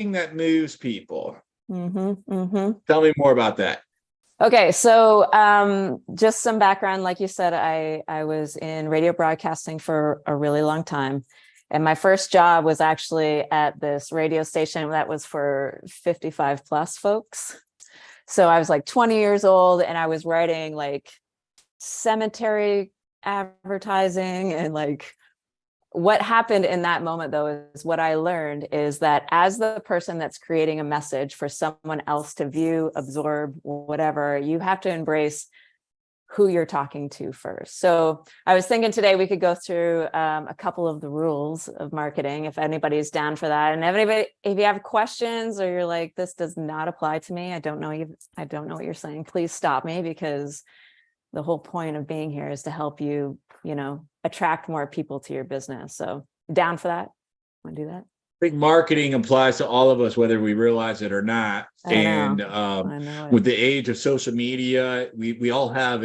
that moves people. Mm-hmm. Tell me more about that. Okay, so just some background. Like you said, I was in radio broadcasting for a really long time. And my first job was actually at this radio station that was for 55 plus folks. So I was like 20 years old and I was writing like cemetery advertising. And like what happened in that moment, though, is what I learned is that as the person that's creating a message for someone else to view, absorb, whatever, you have to embrace who you're talking to first. So I was thinking today we could go through a couple of the rules of marketing, if anybody's down for that. And if you have questions or you're like, this does not apply to me, I don't know what you're saying, please stop me, because the whole point of being here is to help you, attract more people to your business. So down for that? Want to do that? I think marketing applies to all of us, whether we realize it or not. I know With the age of social media, we all have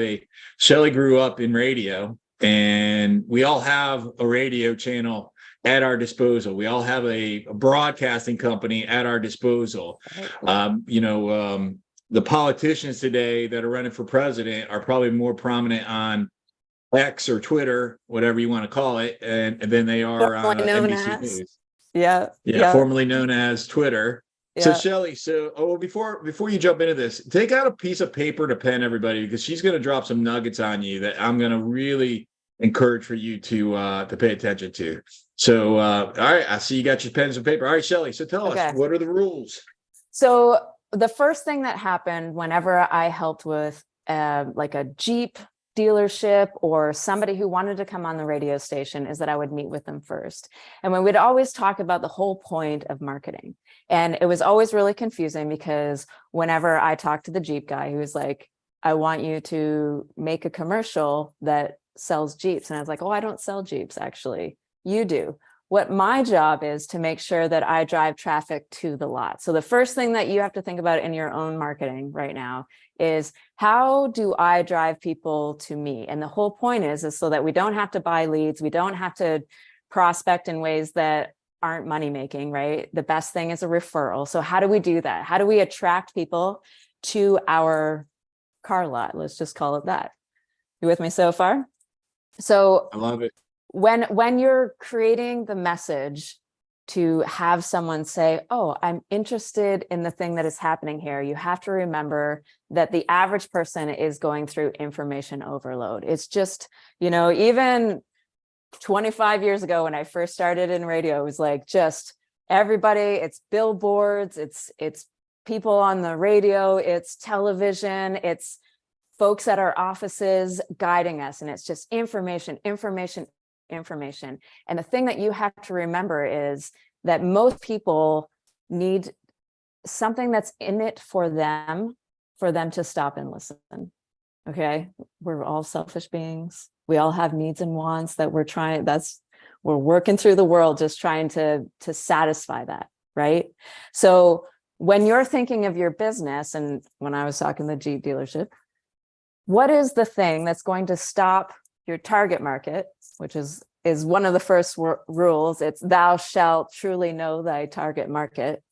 Shelley grew up in radio, and we all have a radio channel at our disposal. We all have a broadcasting company at our disposal. The politicians today that are running for president are probably more prominent on X or Twitter, whatever you want to call it, and then they are on NBC News. Yeah. Formerly known as Twitter. Yeah. So Shelley, before you jump into this, take out a piece of paper to pen, everybody, because she's going to drop some nuggets on you that I'm going to really encourage for you to pay attention to. So, all right, I see you got your pens and paper. All right, Shelley, so tell us, what are the rules? So the first thing that happened whenever I helped with like a Jeep dealership or somebody who wanted to come on the radio station is that I would meet with them first. And we would always talk about the whole point of marketing. And it was always really confusing because whenever I talked to the Jeep guy, he was like, I want you to make a commercial that sells Jeeps. And I was like, oh, I don't sell Jeeps, actually. You do. What my job is to make sure that I drive traffic to the lot. So the first thing that you have to think about in your own marketing right now is, how do I drive people to me? And the whole point is so that we don't have to buy leads. We don't have to prospect in ways that aren't money making, right? The best thing is a referral. So how do we do that? How do we attract people to our car lot? Let's just call it that. You with me so far? So I love it. When you're creating the message to have someone say, oh, I'm interested in the thing that is happening here, you have to remember that the average person is going through information overload. It's just, even 25 years ago when I first started in radio, it was like just everybody, it's billboards, it's people on the radio, it's television, it's folks at our offices guiding us. And it's just information. And the thing that you have to remember is that most people need something that's in it for them to stop and listen. Okay. We're all selfish beings. We all have needs and wants that we're working through the world, just trying to satisfy that. Right. So when you're thinking of your business, and when I was talking to the Jeep dealership, what is the thing that's going to stop your target market, which is one of the first rules. It's thou shalt truly know thy target market.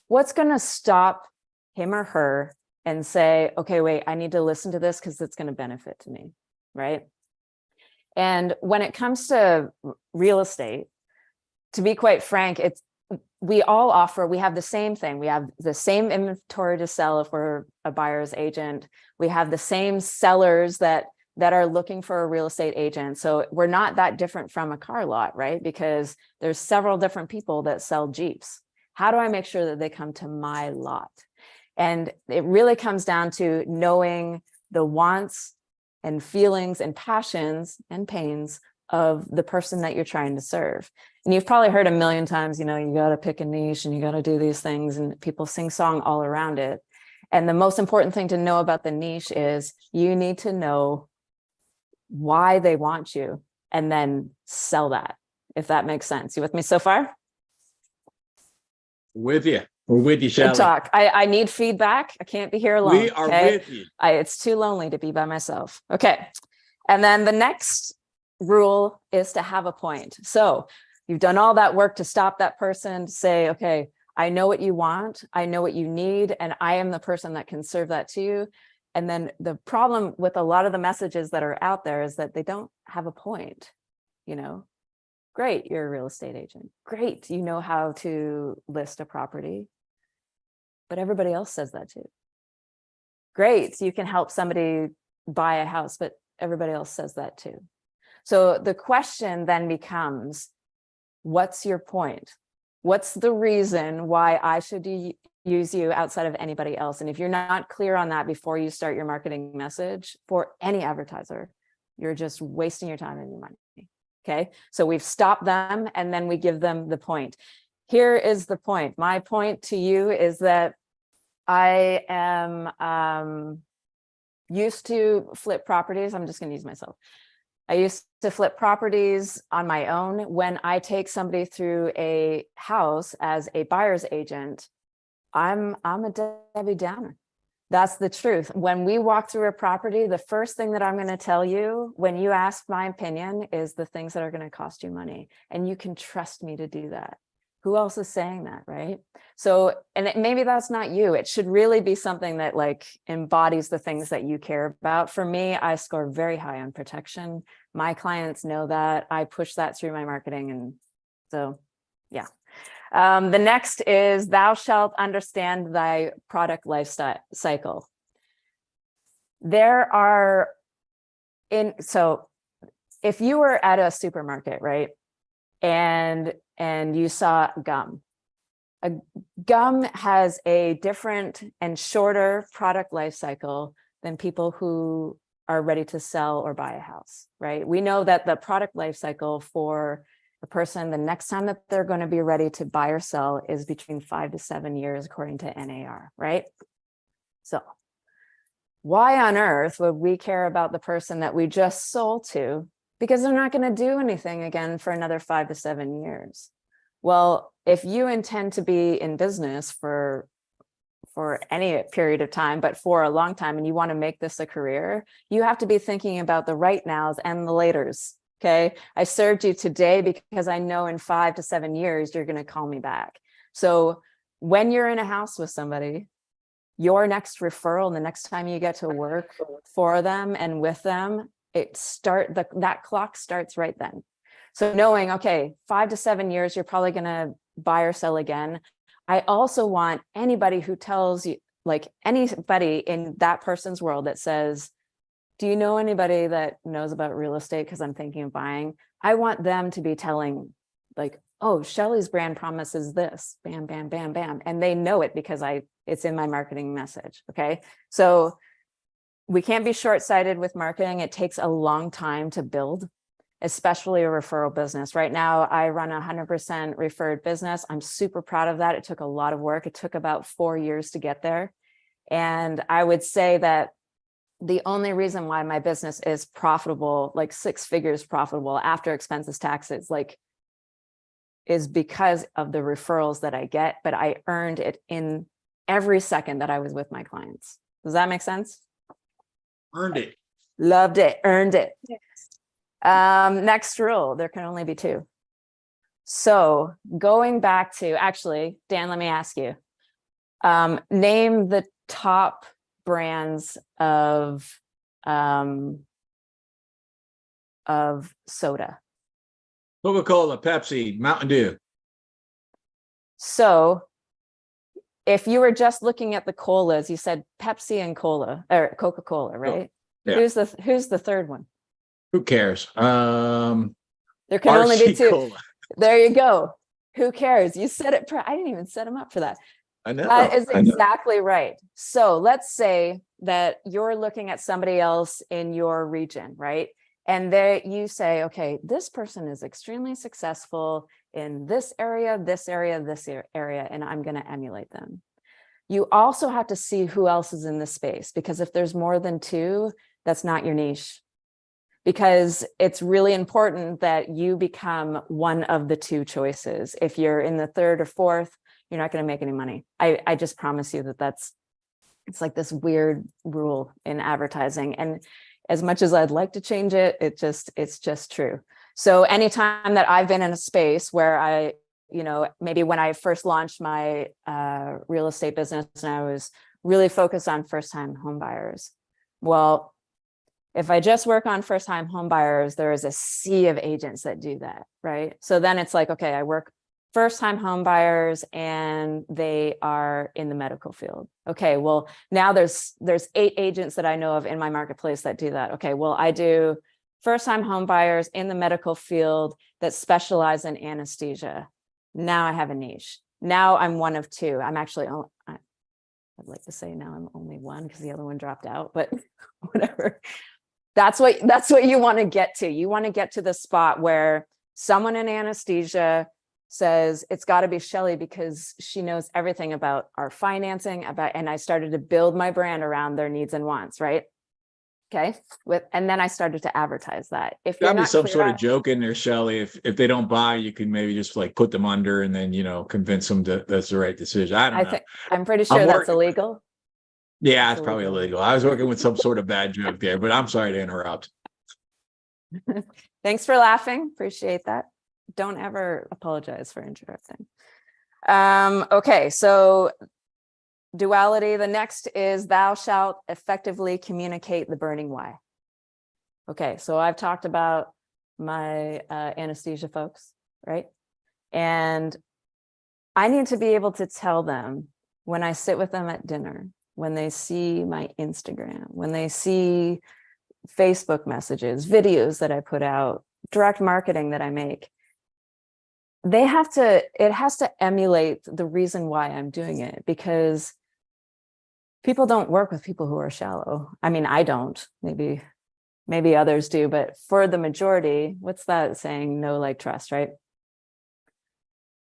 What's going to stop him or her and say, okay, wait, I need to listen to this because it's going to benefit to me, right? And when it comes to real estate, to be quite frank, we have the same thing. We have the same inventory to sell if we're a buyer's agent. We have the same sellers that are looking for a real estate agent. So we're not that different from a car lot, right? Because there's several different people that sell Jeeps. How do I make sure that they come to my lot? And it really comes down to knowing the wants and feelings and passions and pains of the person that you're trying to serve. And you've probably heard a million times, you got to pick a niche and you got to do these things, and people sing song all around it. And the most important thing to know about the niche is you need to know why they want you and then sell that, if that makes sense. You with me so far? With you. We're with you, Shelley. Good talk. I need feedback. I can't be here alone. We are with you. It's too lonely to be by myself. Okay. And then the next rule is to have a point. So you've done all that work to stop that person, to say, okay, I know what you want, I know what you need, and I am the person that can serve that to you. And then the problem with a lot of the messages that are out there is that they don't have a point. Great, you're a real estate agent. Great, you know how to list a property. But everybody else says that too. Great, you can help somebody buy a house, but everybody else says that too. So the question then becomes, what's your point? What's the reason why I should use you outside of anybody else? And if you're not clear on that before you start your marketing message for any advertiser, you're just wasting your time and your money. Okay, so we've stopped them and then we give them the point. Here is the point. My point to you is that I am used to flip properties. I'm just going to use myself. I used to flip properties on my own. When I take somebody through a house as a buyer's agent, I'm a Debbie Downer. That's the truth. When we walk through a property, the first thing that I'm going to tell you when you ask my opinion is the things that are going to cost you money. And you can trust me to do that. Who else is saying that, right? So, and maybe that's not you. It should really be something that like embodies the things that you care about. For me, I score very high on protection. My clients know that. I push that through my marketing. And so, yeah. The next is thou shalt understand thy product cycle. So if you were at a supermarket, right? And you saw gum. Gum has a different and shorter product life cycle than people who are ready to sell or buy a house, right? We know that the product life cycle for a person, the next time that they're going to be ready to buy or sell is between 5 to 7 years, according to NAR, right? So why on earth would we care about the person that we just sold to? Because they're not going to do anything again for another 5 to 7 years. Well, if you intend to be in business for any period of time, but for a long time, and you want to make this a career, you have to be thinking about the right nows and the laters. Okay, I served you today because I know in 5 to 7 years, you're going to call me back. So when you're in a house with somebody, your next referral, the next time you get to work for them and with them, that clock starts right then. So knowing, okay, 5 to 7 years, you're probably going to buy or sell again. I also want anybody who tells you, like anybody in that person's world that says, do you know anybody that knows about real estate? Because I'm thinking of buying. I want them to be telling like, oh, Shelley's brand promises this, bam, bam, bam, bam. And they know it because it's in my marketing message. Okay. So we can't be short-sighted with marketing. It takes a long time to build, especially a referral business. Right now, I run a 100% referred business. I'm super proud of that. It took a lot of work. It took about 4 years to get there. And I would say that the only reason why my business is profitable, like 6 figures profitable after expenses, taxes, like, is because of the referrals that I get, but I earned it in every second that I was with my clients. Does that make sense? Earned it. Loved it, earned it. Yes. Next rule, there can only be 2. So going back to, actually, Dan, let me ask you, name the top brands of soda. Coca-Cola, Pepsi, Mountain Dew. So if you were just looking at the colas, you said Pepsi and cola, or Coca-Cola, right? Oh, yeah. Who's the third one? Who cares? There can RC only be 2. Cola. There you go. Who cares? You said it. I didn't even set him up for that. I know. That is exactly right. So let's say that you're looking at somebody else in your region, right? And there you say, okay, this person is extremely successful in this area, this area, this area, and I'm going to emulate them. You also have to see who else is in the space, because if there's more than 2, that's not your niche. Because it's really important that you become one of the 2 choices. If you're in the 3rd or 4th, you're not going to make any money. I just promise you it's like this weird rule in advertising. And as much as I'd like to change it, it's just true. So anytime that I've been in a space where maybe when I first launched my real estate business and I was really focused on first-time home buyers. Well, if I just work on first-time home buyers, there is a sea of agents that do that, right? So then it's like, okay, I work first-time home buyers and they are in the medical field. Okay, well, now there's 8 agents that I know of in my marketplace that do that. Okay, well, I do first-time home buyers in the medical field that specialize in anesthesia. Now I have a niche. Now I'm one of 2. I'm actually, I'd like to say now I'm only 1 because the other one dropped out, but whatever. That's what you want to get to. You want to get to the spot where someone in anesthesia says, it's got to be Shelley because she knows everything about our financing, and I started to build my brand around their needs and wants, right? Okay. And then I started to advertise that. If you're Got me some sort of on, joke in there, Shelley. If they don't buy, you can maybe just like put them under and then, convince them that's the right decision. I don't know. I'm pretty sure that's illegal. Yeah, it's probably illegal. I was working with some sort of bad joke there, but I'm sorry to interrupt. Thanks for laughing. Appreciate that. Don't ever apologize for interrupting. Okay, so duality. The next is thou shalt effectively communicate the burning why. Okay, so I've talked about my anesthesia folks, right? And I need to be able to tell them when I sit with them at dinner, when they see my Instagram, when they see Facebook messages, videos that I put out, direct marketing that I make, it has to emulate the reason why I'm doing it, because people don't work with people who are shallow. I mean, I don't, maybe others do, but for the majority, what's that saying? Know, like, trust, right?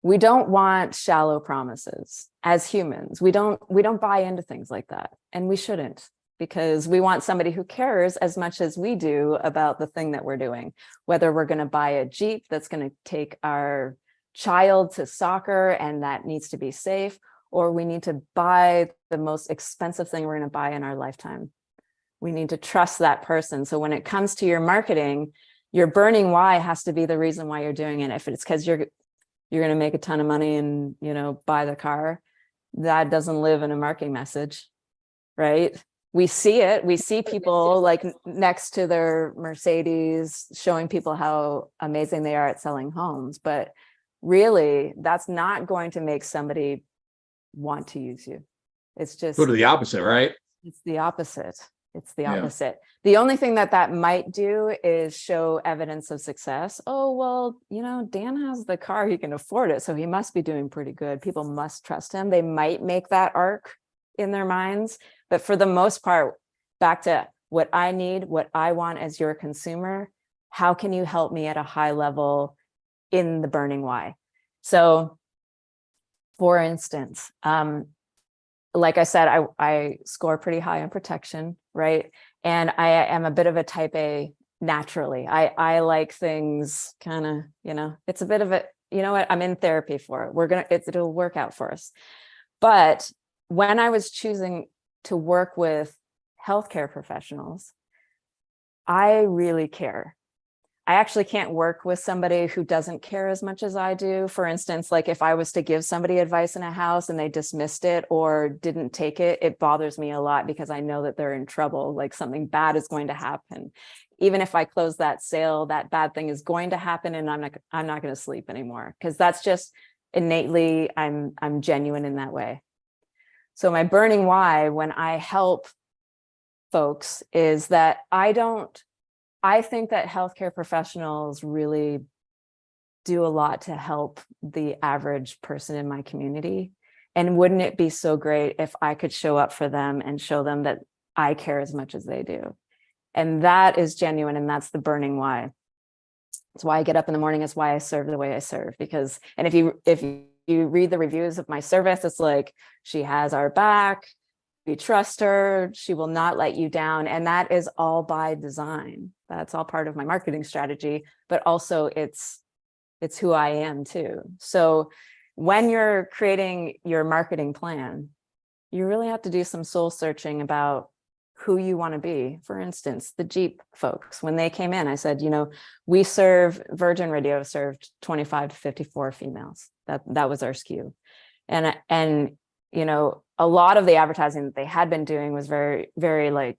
We don't want shallow promises as humans. We don't buy into things like that. And we shouldn't, because we want somebody who cares as much as we do about the thing that we're doing, whether we're going to buy a Jeep that's going to take our child to soccer and that needs to be safe, or we need to buy the most expensive thing we're going to buy in our lifetime. We need to trust that person. So when it comes to your marketing, your burning why has to be the reason why you're doing it. If it's because you're going to make a ton of money and, buy the car, that doesn't live in a marketing message, right? We see it. We see people like next to their Mercedes showing people how amazing they are at selling homes. But really, that's not going to make somebody want to use you. It's just go to the opposite, right? It's the opposite. It's the opposite. The only thing that might do is show evidence of success. Oh, well, Dan has the car, he can afford it, so he must be doing pretty good. People must trust him. They might make that arc in their minds. But for the most part, back to what I need, what I want as your consumer, how can you help me at a high level in the burning why? So, for instance, like I said, I score pretty high on protection, right? And I am a bit of a type A naturally. I like things kind of, it's a bit of a, I'm in therapy for it. It'll work out for us. But when I was choosing to work with healthcare professionals, I really care. I actually can't work with somebody who doesn't care as much as I do. For instance, like if I was to give somebody advice in a house and they dismissed it or didn't take it, it bothers me a lot because I know that they're in trouble, like something bad is going to happen. Even if I close that sale, that bad thing is going to happen and I'm not going to sleep anymore, because that's just innately, I'm genuine in that way. So my burning why when I help folks is that I think that healthcare professionals really do a lot to help the average person in my community. And wouldn't it be so great if I could show up for them and show them that I care as much as they do? And that is genuine. And that's the burning why. It's why I get up in the morning. It's why I serve the way I serve. Because, and if you read the reviews of my service, it's like, she has our back. We trust her. She will not let you down. And that is all by design. That's all part of my marketing strategy, but also it's who I am too. So when you're creating your marketing plan, you really have to do some soul searching about who you want to be. For instance, the Jeep folks, when they came in, I said, Virgin Radio served 25 to 54 females. That was our skew. And you know, a lot of the advertising that they had been doing was very, very like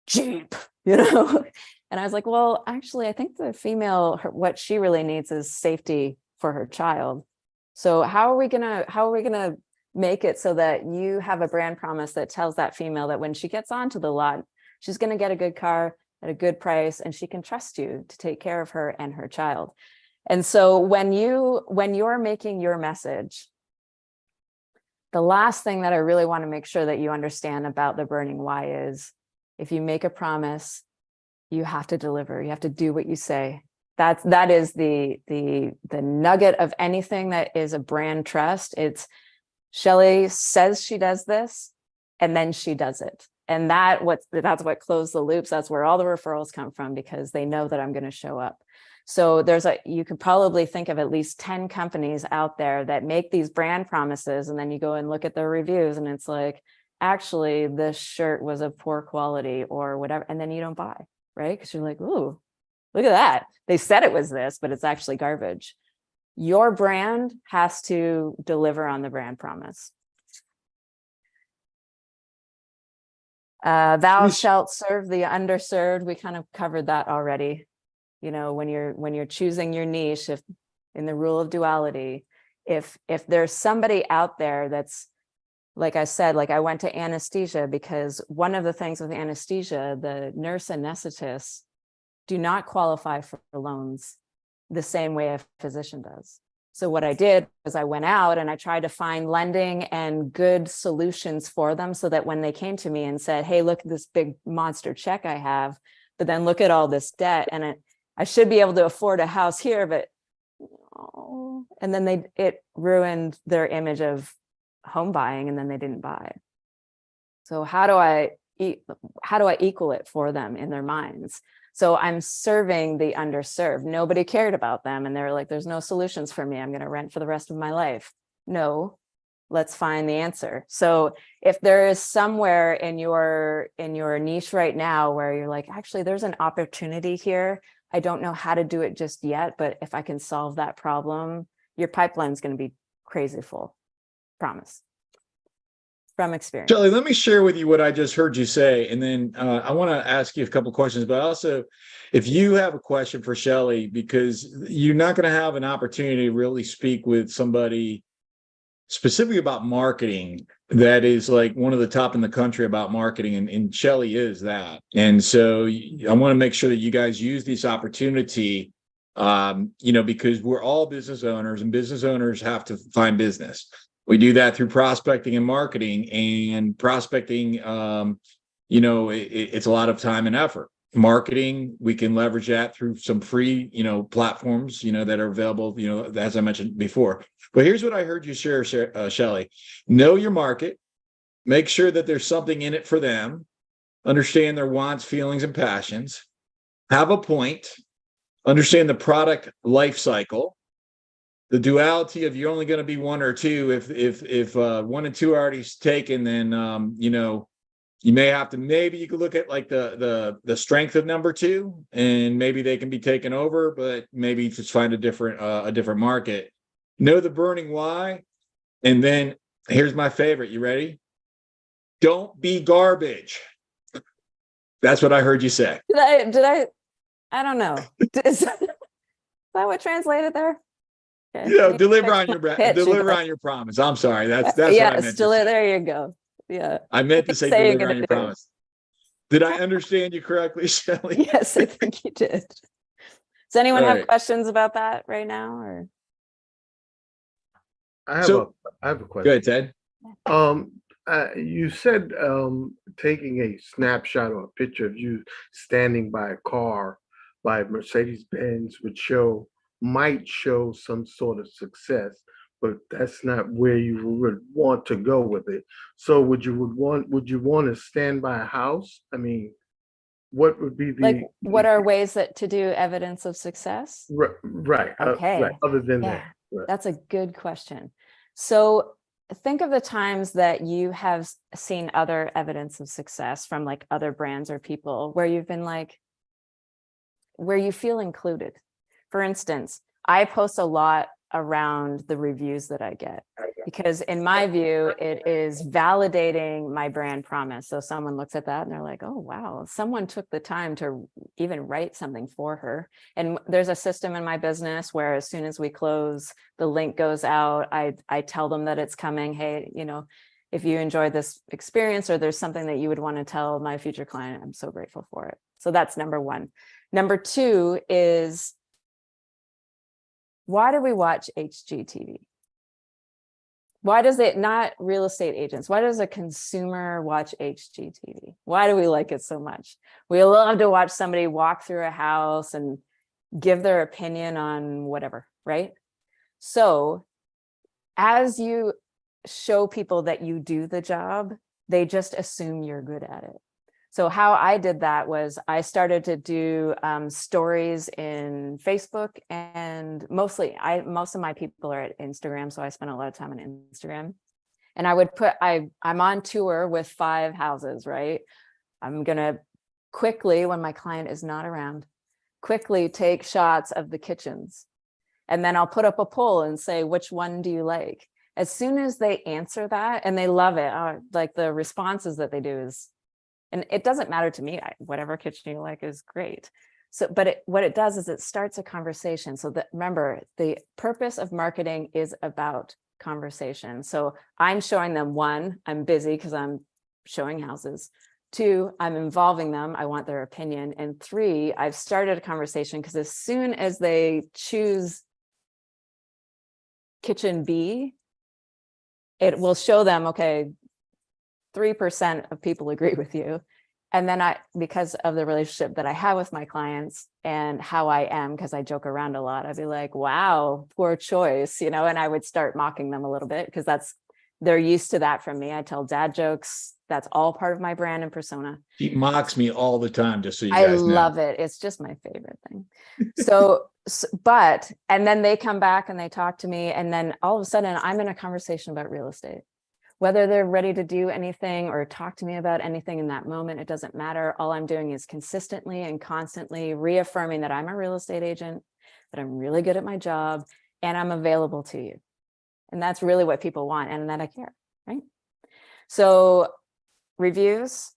cheap, you know. And I was like, well, actually, I think the female, what she really needs is safety for her child. So how are we gonna make it so that you have a brand promise that tells that female that when she gets onto the lot, she's going to get a good car at a good price, and she can trust you to take care of her and her child. And so when you're making your message, the last thing that I really want to make sure that you understand about the burning why is, if you make a promise, you have to deliver. You have to do what you say. That is the nugget of anything that is a brand trust. It's Shelley says she does this, and then she does it. And that's what closed the loops. That's where all the referrals come from, because they know that I'm going to show up. So you could probably think of at least 10 companies out there that make these brand promises, and then you go and look at their reviews and it's like, actually, this shirt was of poor quality or whatever. And then you don't buy, right? Because you're like, ooh, look at that. They said it was this, but it's actually garbage. Your brand has to deliver on the brand promise. Thou shalt serve the underserved. We kind of covered that already. You know, when you're choosing your niche, if in the rule of duality, if there's somebody out there that's, like I said, like I went to anesthesia because one of the things with anesthesia, the nurse anesthetists do not qualify for loans the same way a physician does. So what I did was I went out and I tried to find lending and good solutions for them, so that when they came to me and said, hey, look at this big monster check I have, but then look at all this debt, and I should be able to afford a house here, but oh, and then it ruined their image of home buying, and then they didn't buy. So how do I equal it for them in their minds? So I'm serving the underserved. Nobody cared about them, and they're like, there's no solutions for me. I'm going to rent for the rest of my life. No, let's find the answer. So if there is somewhere in your niche right now where you're like, actually, there's an opportunity here, I don't know how to do it just yet, but if I can solve that problem, your pipeline is going to be crazy full. Promise. From experience. Shelley, let me share with you what I just heard you say, and then I want to ask you a couple questions. But also, if you have a question for Shelley, because you're not going to have an opportunity to really speak with somebody specifically about marketing that is like one of the top in the country about marketing, and Shelley is that. And so I want to make sure that you guys use this opportunity, because we're all business owners, and business owners have to find business. We do that through prospecting and marketing, and prospecting, it's a lot of time and effort. Marketing, we can leverage that through some free, platforms, that are available, as I mentioned before. But here's what I heard you share, Shelley. Know your market, make sure that there's something in it for them, understand their wants, feelings, and passions, have a point, understand the product life cycle, the duality of you're only going to be one or two. If 1 and 2 are already taken, then you may have to, maybe you could look at like the strength of number 2, and maybe they can be taken over, but maybe just find a different market. Know the burning why, and then here's my favorite. You ready? Don't be garbage. That's what I heard you say. Did I don't know. Is that what translated there? Okay. Deliver on your promise. I'm sorry. That's what I meant. There you go. Yeah. I meant to say deliver on your promise. Did I understand you correctly, Shelley? Yes, I think you did. Does anyone have questions about that right now, or? I have a question. Go ahead, Ted. You said taking a snapshot or a picture of you standing by a car by Mercedes-Benz might show some sort of success, but that's not where you would want to go with it. So would you want to stand by a house? I mean, what would be what are ways to do evidence of success? Right. Okay. Right. Other than that. Right. That's a good question. So think of the times that you have seen other evidence of success from like other brands or people where you've been like, where you feel included. For instance, I post a lot around the reviews that I get, because in my view, it is validating my brand promise. So someone looks at that and they're like, oh, wow, someone took the time to even write something for her. And there's a system in my business where as soon as we close, the link goes out. I tell them that it's coming. Hey, you know, if you enjoyed this experience or there's something that you would want to tell my future client, I'm so grateful for it. So that's number one. Number two is, why do we watch HGTV? Why does it, not real estate agents, why does a consumer watch HGTV? Why do we like it so much? We love to watch somebody walk through a house and give their opinion on whatever, right? So as you show people that you do the job, they just assume you're good at it. So how I did that was I started to do stories in Facebook, and most of my people are at Instagram. So I spent a lot of time on Instagram, and I would put, I'm on tour with 5 houses, right? I'm going to quickly, when my client is not around, quickly take shots of the kitchens. And then I'll put up a poll and say, which one do you like? As soon as they answer that, and they love it, like the responses that they do is, and it doesn't matter to me, whatever kitchen you like is great. So, but what it does is it starts a conversation. So that, remember, the purpose of marketing is about conversation. So I'm showing them, 1, I'm busy because I'm showing houses. 2, I'm involving them, I want their opinion. And 3, I've started a conversation, because as soon as they choose kitchen B, it will show them, okay, 3% of people agree with you. And then because of the relationship that I have with my clients and how I am, because I joke around a lot, I'd be like, wow, poor choice, you know, and I would start mocking them a little bit, because they're used to that from me. I tell dad jokes. That's all part of my brand and persona. She mocks me all the time, just so you guys know. I love it. It's just my favorite thing. And then they come back and they talk to me, and then all of a sudden I'm in a conversation about real estate. Whether they're ready to do anything or talk to me about anything in that moment, it doesn't matter. All I'm doing is consistently and constantly reaffirming that I'm a real estate agent, that I'm really good at my job, and I'm available to you. And that's really what people want, and that I care, right? So reviews,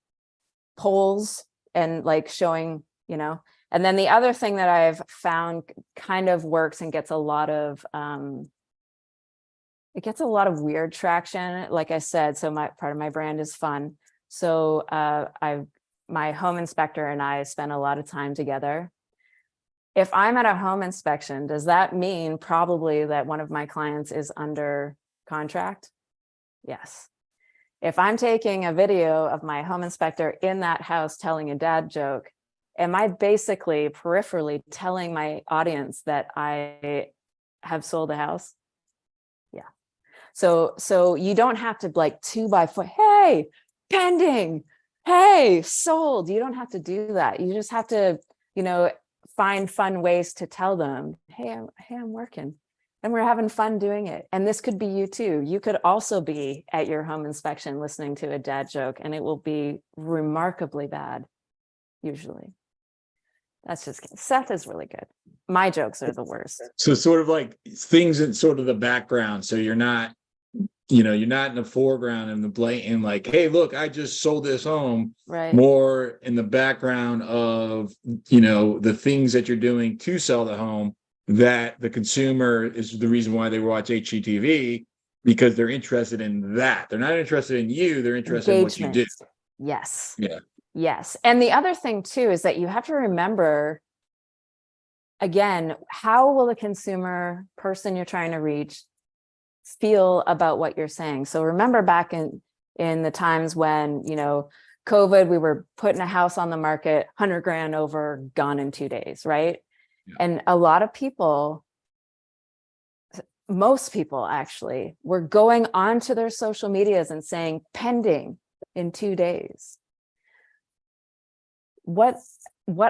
polls, and like showing, you know. And then the other thing that I've found kind of works and gets a lot of weird traction, like I said. So part of my brand is fun. So my home inspector and I spend a lot of time together. If I'm at a home inspection, does that mean probably that one of my clients is under contract? Yes. If I'm taking a video of my home inspector in that house telling a dad joke, am I basically peripherally telling my audience that I have sold a house? Yeah. So you don't have to like 2x4, hey, pending, hey, sold. You don't have to do that. You just have to, you know, find fun ways to tell them, hey, I'm working, and we're having fun doing it. And this could be you too. You could also be at your home inspection listening to a dad joke, and it will be remarkably bad, usually. That's just, Seth is really good. My jokes are the worst. So sort of like things in sort of the background. So you're not in the foreground and the blatant, like, hey, look, I just sold this home. Right. More in the background of, you know, the things that you're doing to sell the home, that the consumer is the reason why they watch HGTV, because they're interested in that. They're not interested in you. They're interested in what you do. Yes. Yeah. Yes. And the other thing too is that you have to remember, again, how will the consumer person you're trying to reach feel about what you're saying? So remember back in the times when, you know, COVID, we were putting a house on the market, 100 grand over, gone in 2 days, right? Yeah. And a lot of people, most people actually, were going onto their social medias and saying pending in 2 days. What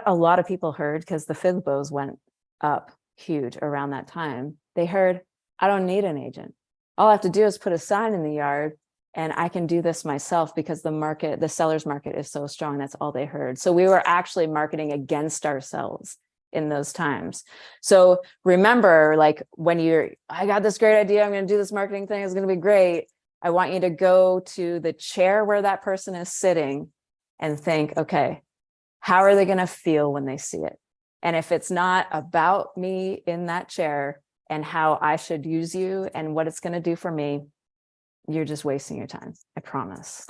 a lot of people heard, because the FSBOs went up huge around that time, they heard, I don't need an agent. All I have to do is put a sign in the yard and I can do this myself, because the seller's market is so strong. That's all they heard. So we were actually marketing against ourselves in those times. So remember, like when I got this great idea, I'm going to do this marketing thing, it's going to be great. I want you to go to the chair where that person is sitting and think, okay, how are they going to feel when they see it? And if it's not about me in that chair and how I should use you and what it's going to do for me, you're just wasting your time. I promise.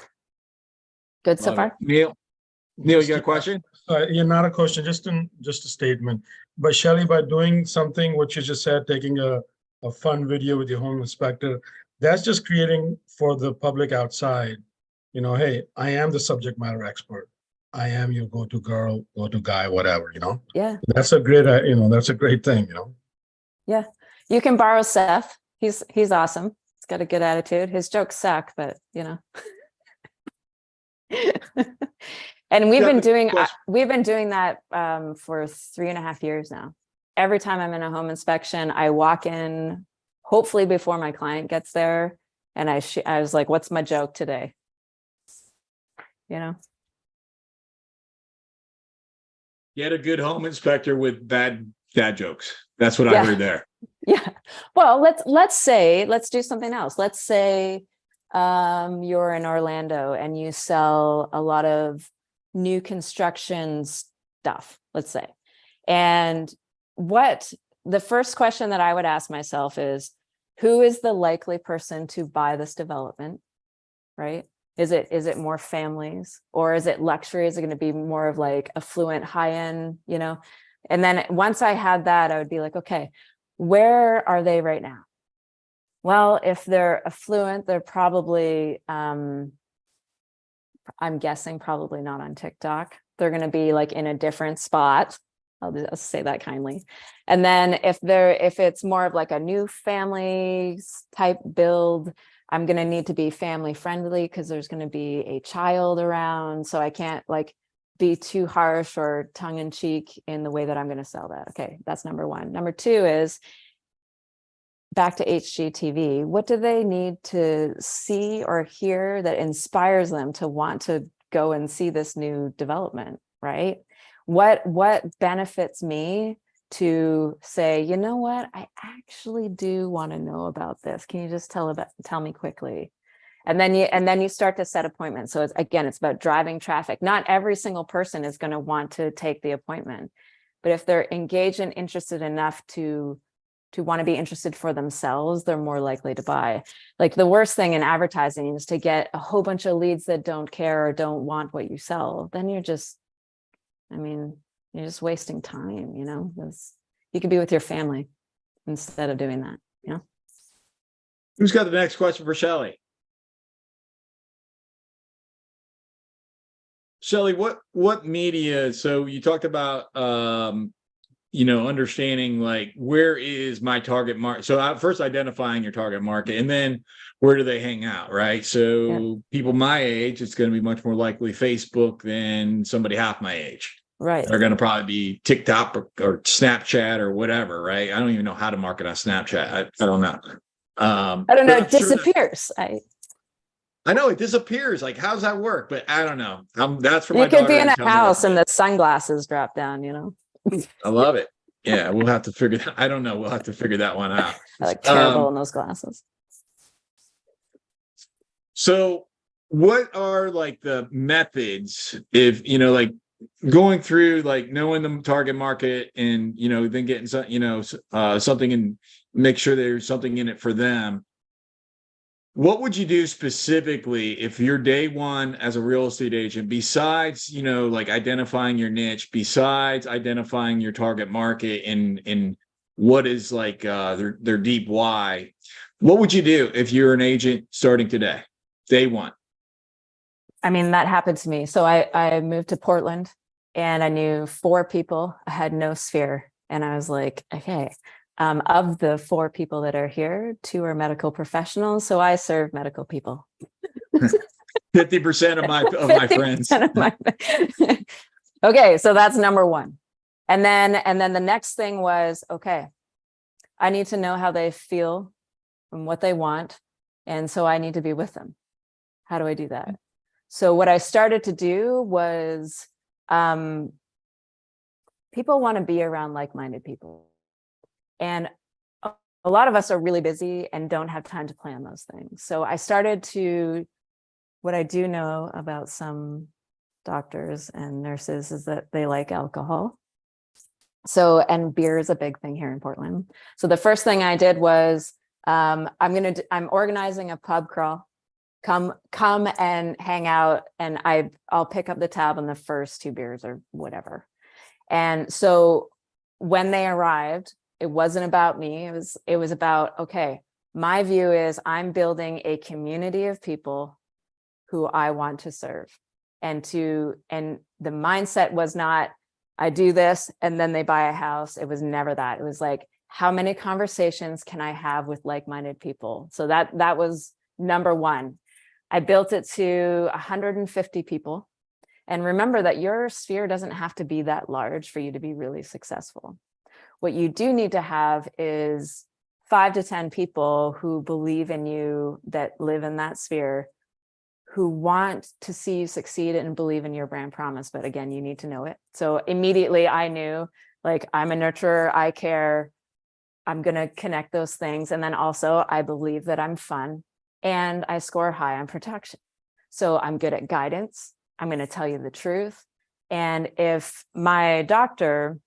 Good so far? Neil, you got a question? Yeah, not a question, just a statement. But Shelley, by doing something what you just said, taking a fun video with your home inspector, that's just creating for the public outside, you know, hey, I am the subject matter expert. I am your go-to girl, go-to guy, whatever, you know? Yeah. That's a great, that's a great thing, you know? Yeah. You can borrow Seth. He's awesome. He's got a good attitude. His jokes suck, but you know. And we've been doing that for 3.5 years now. Every time I'm in a home inspection, I walk in, hopefully before my client gets there, and I was like, "What's my joke today?" You know. Get a good home inspector with bad dad jokes. That's what I heard there. Yeah. Well, let's do something else. Let's say you're in Orlando and you sell a lot of new construction stuff, let's say. And the first question that I would ask myself is, who is the likely person to buy this development, right? Is it more families, or is it luxury? Is it going to be more of like affluent, high-end, you know? And then once I had that, I would be like, okay, where are they right now? Well, if they're affluent, they're probably, I'm guessing probably not on TikTok. They're going to be like in a different spot. I'll just say that kindly. And then if it's more of like a new family type build, I'm going to need to be family friendly because there's going to be a child around. So I can't like be too harsh or tongue in cheek in the way that I'm going to sell that. Okay. That's number one. Number two is back to HGTV. What do they need to see or hear that inspires them to want to go and see this new development, right? What benefits me to say, you know what, I actually do want to know about this. Can you just tell me quickly? And then you start to set appointments. So it's about driving traffic. Not every single person is going to want to take the appointment, but if they're engaged and interested enough to want to be interested for themselves, they're more likely to buy. Like the worst thing in advertising is to get a whole bunch of leads that don't care or don't want what you sell. Then you're just wasting time, you know. You could be with your family instead of doing that, you know. Who's got the next question for Shelley? Shelley, what media? So you talked about understanding like where is my target market. So first identifying your target market, and then where do they hang out, right? So people my age, it's going to be much more likely Facebook than somebody half my age. Right. They're going to probably be TikTok or Snapchat or whatever, right? I don't even know how to market on Snapchat. I don't know. I don't know. It disappears. I know it disappears. Like, how does that work? But I don't know. That's for my daughter. You could be in a house and the sunglasses drop down, you know. I love it. Yeah, we'll have to figure that. I don't know. We'll have to figure that one out. I look terrible in those glasses. So what are like the methods if, like going through, like knowing the target market and, then getting something and make sure there's something in it for them. What would you do specifically if you're day one as a real estate agent, besides, like identifying your niche, besides identifying your target market and what is like their deep why? What would you do if you're an agent starting today, day one? I mean, that happened to me. So I moved to Portland and I knew 4 people. I had no sphere. And I was like, okay, of the 4 people that are here, 2 are medical professionals. So I serve medical people. 50% of my friends. Okay. So that's number one. And then the next thing was, okay, I need to know how they feel and what they want. And so I need to be with them. How do I do that? So what I started to do was people want to be around like-minded people. And a lot of us are really busy and don't have time to plan those things. So I started to, what I do know about some doctors and nurses is that they like alcohol. So, and beer is a big thing here in Portland. So the first thing I did was, I'm organizing a pub crawl. Come and hang out, and I'll pick up the tab on the first 2 beers or whatever. And so when they arrived, it wasn't about me. It was about, okay, my view is I'm building a community of people who I want to serve. And the mindset was not, I do this and then they buy a house. It was never that. It was like, how many conversations can I have with like-minded people? So that was number one. I built it to 150 people. And remember that your sphere doesn't have to be that large for you to be really successful. What you do need to have is 5 to 10 people who believe in you, that live in that sphere, who want to see you succeed and believe in your brand promise. But again, you need to know it. So immediately I knew, like, I'm a nurturer, I care, I'm going to connect those things. And then also I believe that I'm fun and I score high on protection. So I'm good at guidance. I'm going to tell you the truth. And if my doctor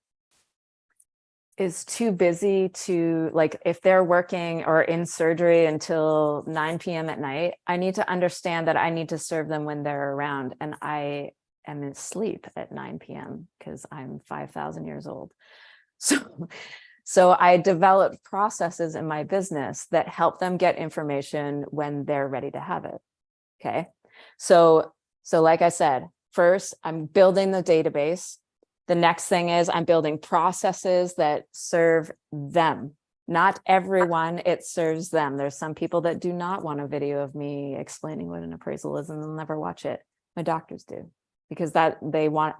is too busy to, like, if they're working or in surgery until 9 p.m. at night, I need to understand that I need to serve them when they're around. And I am asleep at 9 p.m. because I'm 5,000 years old. So I developed processes in my business that help them get information when they're ready to have it. Okay. So like I said, first, I'm building the database. The next thing is I'm building processes that serve them. Not everyone, it serves them. There's some people that do not want a video of me explaining what an appraisal is and they'll never watch it. My doctors do, because that they want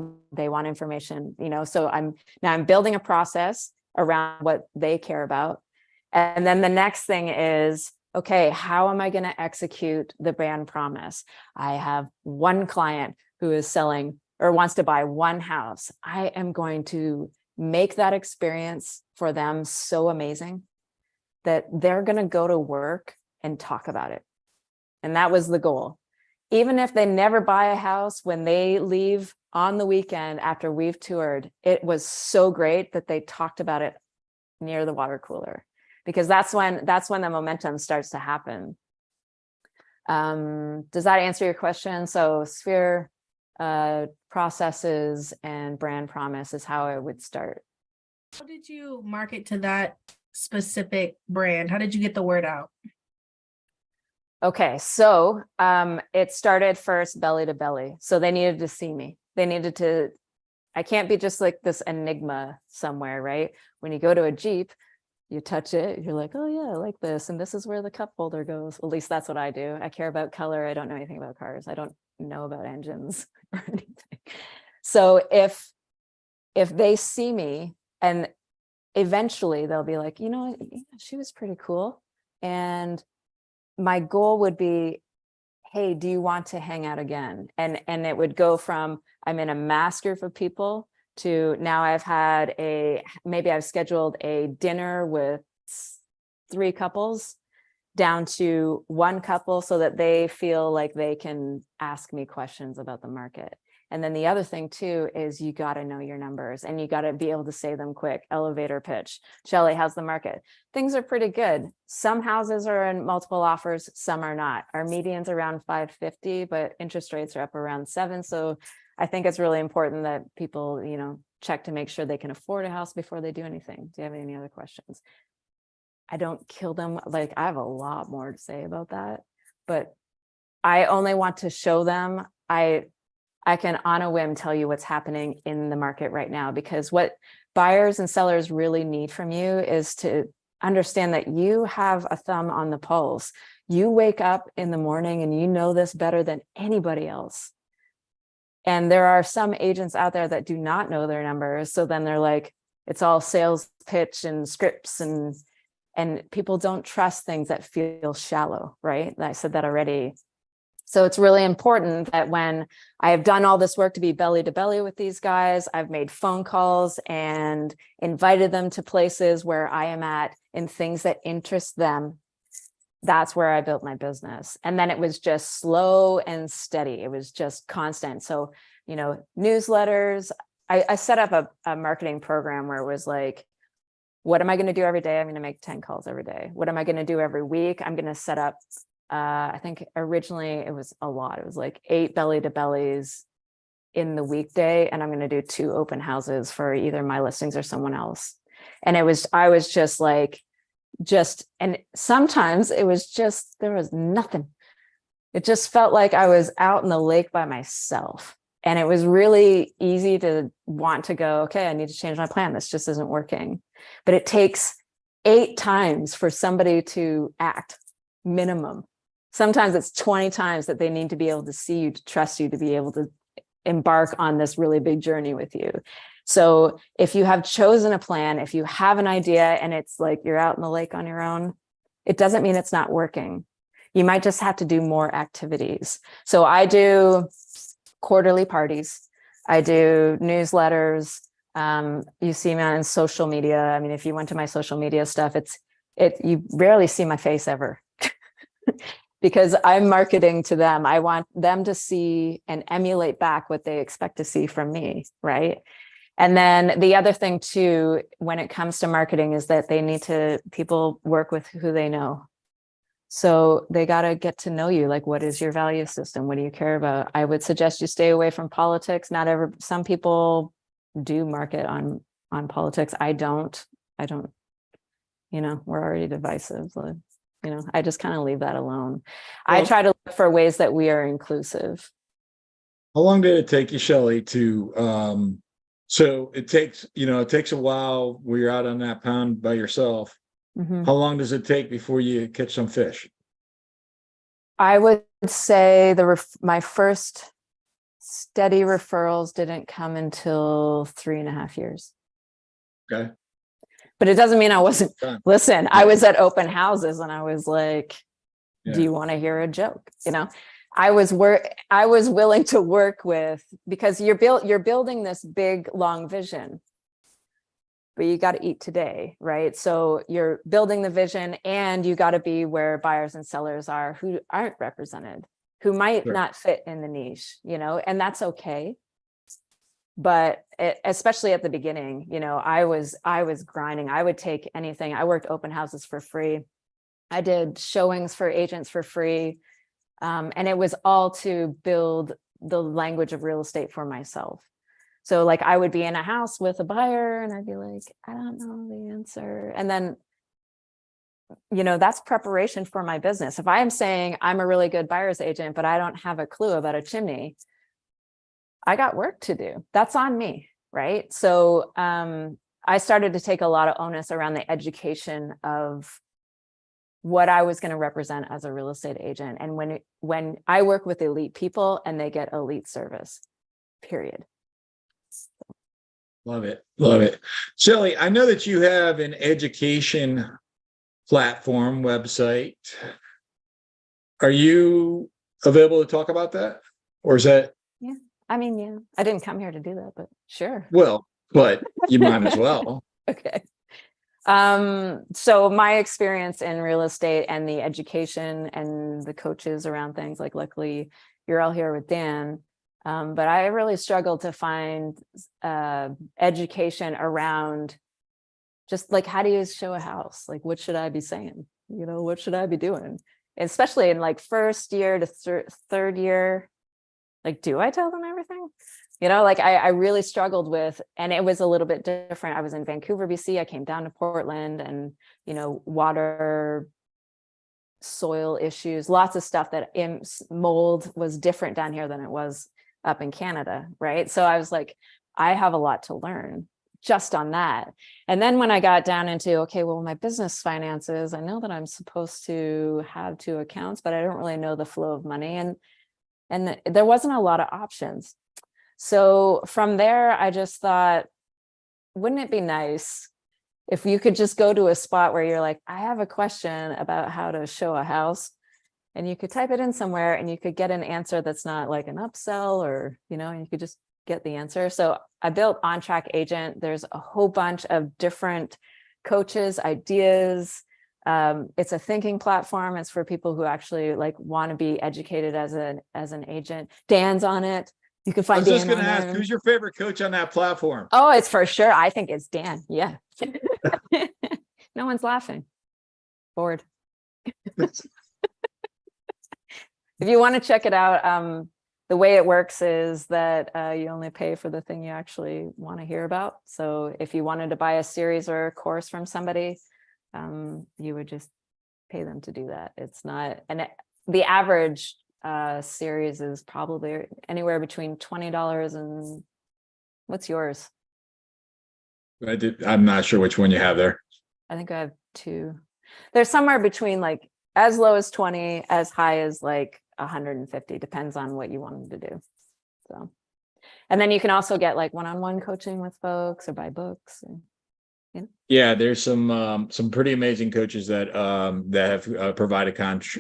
information, so I'm building a process around what they care about. And then the next thing is, okay, how am I going to execute the brand promise? I have one client who is selling or wants to buy one house. I am going to make that experience for them so amazing that they're going to go to work and talk about it. And that was the goal. Even if they never buy a house, when they leave on the weekend after we've toured, it was so great that they talked about it near the water cooler, because that's when the momentum starts to happen. Does that answer your question? So sphere, processes and brand promise is how I would start. How did you market to that specific brand? How did you get the word out? Okay, so it started first belly to belly. So they needed to see me. I can't be just like this enigma somewhere, right? When you go to a Jeep, you touch it, you're like, oh yeah, I like this. And this is where the cup holder goes. At least that's what I do. I care about color. I don't know anything about cars. I don't know about engines or anything. So if they see me, and eventually they'll be like, she was pretty cool. And my goal would be, hey, do you want to hang out again? And it would go from, I'm in a mass group of people, to now maybe I've scheduled a dinner with 3 couples, down to 1 couple, so that they feel like they can ask me questions about the market. And then the other thing too is you got to know your numbers and you got to be able to say them quick. Elevator pitch. Shelley, how's the market? Things are pretty good. Some houses are in multiple offers, some are not. Our median's around 550, but interest rates are up around 7. So I think it's really important that people, check to make sure they can afford a house before they do anything. Do you have any other questions? I don't kill them. Like, I have a lot more to say about that, but I only want to show them. I can on a whim tell you what's happening in the market right now, because what buyers and sellers really need from you is to understand that you have a thumb on the pulse. You wake up in the morning and you know this better than anybody else. And there are some agents out there that do not know their numbers. So then they're like, it's all sales pitch and scripts, and people don't trust things that feel shallow, right? I said that already. So it's really important that when I have done all this work to be belly to belly with these guys, I've made phone calls and invited them to places where I am at in things that interest them. That's where I built my business. And then it was just slow and steady. It was just constant. So, you know, newsletters, I set up a marketing program where it was like, what am I going to do every day? I'm going to make 10 calls every day. What am I going to do every week? I'm going to set up, I think originally it was a lot. It was like 8 belly to bellies in the weekday. And I'm going to do 2 open houses for either my listings or someone else. And I was just like, and sometimes it was just, there was nothing. It just felt like I was out in the lake by myself. And it was really easy to want to go, okay, I need to change my plan. This just isn't working. But it takes 8 times for somebody to act, minimum. Sometimes it's 20 times that they need to be able to see you, to trust you, to be able to embark on this really big journey with you. So if you have chosen a plan, if you have an idea and it's like you're out in the lake on your own, it doesn't mean it's not working. You might just have to do more activities. So I do quarterly parties. I do newsletters. You see me on social media. I mean, if you went to my social media stuff, you rarely see my face ever because I'm marketing to them. I want them to see and emulate back what they expect to see from me, right? And then the other thing too, when it comes to marketing, is that people work with who they know. So they got to get to know you. Like, what is your value system? What do you care about? I would suggest you stay away from politics. Some people do market on politics. I don't, you know, we're already divisive. So, you know, I just kind of leave that alone. I try to look for ways that we are inclusive. How long did it take you, Shelley, to, so it takes a while where you're out on that pond by yourself. Mm-hmm. How long does it take before you catch some fish? I would say my first steady referrals didn't come until 3.5 years. Okay. But it doesn't mean I wasn't, listen, I was at open houses and I was like, do you want to hear a joke? You know, I was willing to work with, because you're building this big, long vision, but you got to eat today, right? So you're building the vision and you got to be where buyers and sellers are who aren't represented, who might not fit in the niche, you know, and that's okay. But especially at the beginning, you know, I was grinding. I would take anything. I worked open houses for free. I did showings for agents for free. And it was all to build the language of real estate for myself. So like I would be in a house with a buyer and I'd be like, I don't know the answer. And then, you know, that's preparation for my business. If I am saying I'm a really good buyer's agent, but I don't have a clue about a chimney, I got work to do. That's on me, right? So I started to take a lot of onus around the education of what I was going to represent as a real estate agent. And when I work with elite people and they get elite service, period. Love it. Love it. Shelley, I know that you have an education platform website. Are you available to talk about that? Or is that? Yeah. I mean, yeah, I didn't come here to do that, but sure. Well, but you might as well. Okay. So my experience in real estate and the education and the coaches around things, like luckily you're all here with Dan. But I really struggled to find education around just like, how do you show a house? Like, what should I be saying? You know, what should I be doing? Especially in like first year to third year. Like, do I tell them everything? You know, like I really struggled with, and it was a little bit different. I was in Vancouver, BC. I came down to Portland and, you know, water, soil issues, lots of stuff that mold was different down here than it was up in Canada, right? So I was like, I have a lot to learn just on that. And then when I got down into, okay, well, my business finances, I know that I'm supposed to have 2 accounts, but I don't really know the flow of money. And there wasn't a lot of options. So from there, I just thought, wouldn't it be nice if you could just go to a spot where you're like, I have a question about how to show a house. and you could type it in somewhere and you could get an answer that's not like an upsell, or, and you could just get the answer. So I built On Track Agent. There's a whole bunch of different coaches, ideas. It's a thinking platform. It's for people who actually like want to be educated as an agent. Dan's on it. You can find. I was just Dan going to ask, who's your favorite coach on that platform? Oh, it's for sure. I think it's Dan. Yeah. No one's laughing. Bored. If you want to check it out, the way it works is that you only pay for the thing you actually want to hear about. So if you wanted to buy a series or a course from somebody, you would just pay them to do that. It's not, and the average series is probably anywhere between $20 and what's yours? I'm not sure which one you have there. I think I have two. There's somewhere between like as low as 20, as high as like 150, depends on what you want them to do. So, and then you can also get like one-on-one coaching with folks or buy books. Yeah, there's some pretty amazing coaches that have provided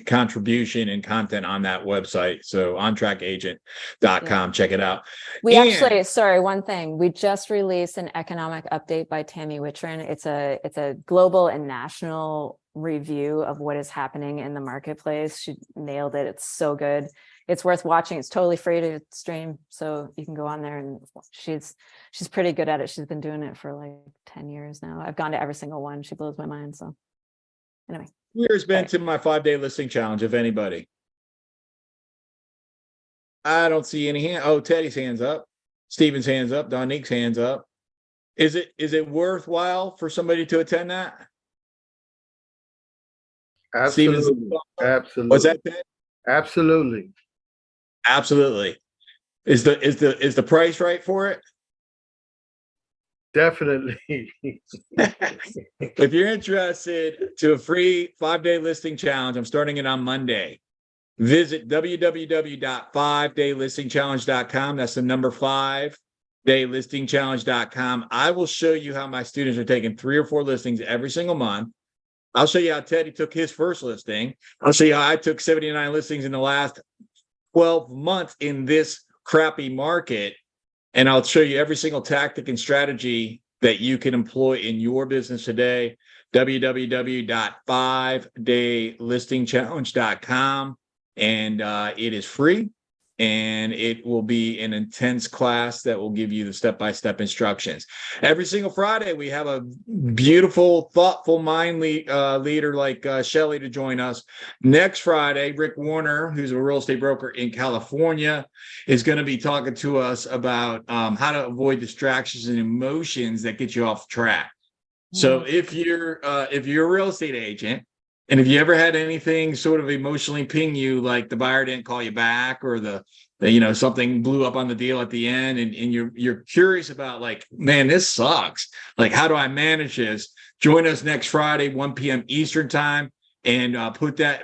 contribution and content on that website. So ontrackagent.com, check it out. Actually, sorry, one thing. We just released an economic update by Tammy Wittrin. It's a global and national review of what is happening in the marketplace. She nailed it. It's so good. It's worth watching. It's totally free to stream, so you can go on there, and she's pretty good at it. She's been doing it for like 10 years now. I've gone to every single one. She blows my mind. So anyway, who's been to my 5-day listing challenge, if anybody? I don't see any hand. Oh, Teddy's hands up, Steven's hands up, Donique's hands up. Is it worthwhile for somebody to attend that? Absolutely. Absolutely. What's that, Ted? Absolutely. Absolutely. Is the price right for it? Definitely. If you're interested to a free 5-day listing challenge, I'm starting it on Monday. Visit www.5daylistingchallenge.com. That's the number 5daylistingchallenge.com. I will show you how my students are taking 3 or 4 listings every single month. I'll show you how Teddy took his first listing. I'll show you how I took 79 listings in the last 12 months in this crappy market. And I'll show you every single tactic and strategy that you can employ in your business today. www.5daylistingchallenge.com. And it is free. And it will be an intense class that will give you the step-by-step instructions. Every single Friday, we have a beautiful, thoughtful mind leader like Shelley to join us. Next Friday, Rick Warner, who's a real estate broker in California, is going to be talking to us about how to avoid distractions and emotions that get you off track. So if you're a real estate agent, and if you ever had anything sort of emotionally ping you, like the buyer didn't call you back, or the something blew up on the deal at the end, and you're curious about like, man, this sucks. Like, how do I manage this? Join us next Friday, 1 p.m. Eastern time, and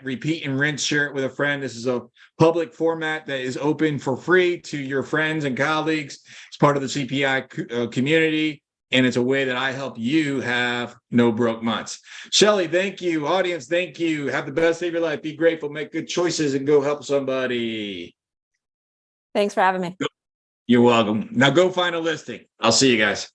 repeat and rinse, share it with a friend. This is a public format that is open for free to your friends and colleagues. It's part of the CPI community. And it's a way that I help you have no broke months. Shelley, thank you. Audience, thank you. Have the best day of your life. Be grateful, make good choices, and go help somebody. Thanks for having me. You're welcome. Now go find a listing. I'll see you guys.